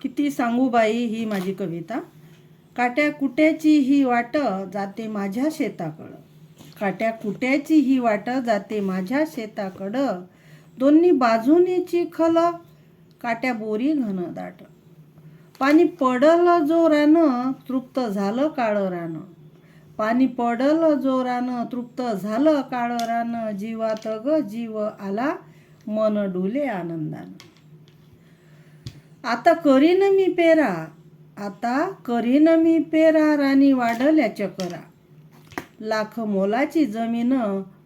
किती सांगू बाई ही माझी कविता। काट्या कुट्याची ही वाट जाते माझ्या शेताकडं, काट्या कुट्याची ही वाट जाते माझ्या शेताकडं, दोन्ही बाजूनी चिखल काट्या बोरी घन दाट, पाणी पडल जोरानं तृप्त झालं काळं रान, पाणी पडल जोरानं तृप्त झालं काळं रान, जीवात ग जीव आला मन डुले आनंदानं। आता करीन मी पेरा, आता करीन मी पेरा, राणी वाढल्या चकरा, लाख मोलाची जमीन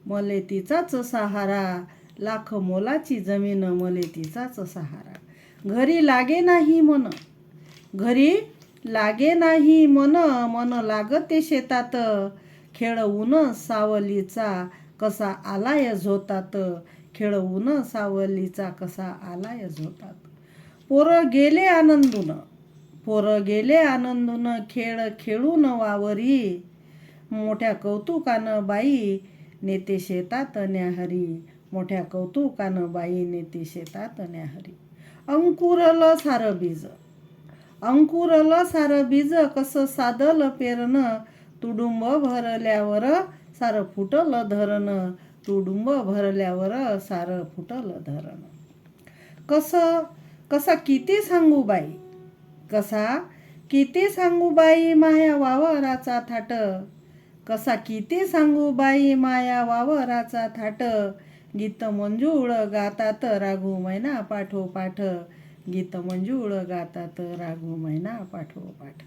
मले तिचाच सहारा, लाख मोलाची जमीन मले तिचाच सहारा। घरी लागे नाही मन, घरी लागे नाही मन, मन लागते शेतात, खेळवून सावलीचा कसा आलाय झोतात, खेळवून सावलीचा कसा आलाय झोतात। पोरं गेले आनंदून, पोरं गेले आनंदून, खेळ खेळून वावरी, मोठ्या कौतुकानं बाई नेते शेतात न्याहरी, मोठ्या कौतुकानं बाई नेते शेतात न्याहरी। अंकुरलं सारं बीज, अंकुरलं सारं बीज, कसं साधलं पेरणं, तुडुंब भरल्यावर सारं फुटलं धरण, तुडुंब भरल्यावर सारं फुटलं धरण। कसा किती सांगू बाई, कसा किती सांगू बाई माया वावराचा थाट, कसा किती सांगू बाई माया वावराचा थाट, गीत मंजूळ गातात राघू मैना पाठोपाठ, गीत मंजूळ गातात राघू मैना पाठोपाठ।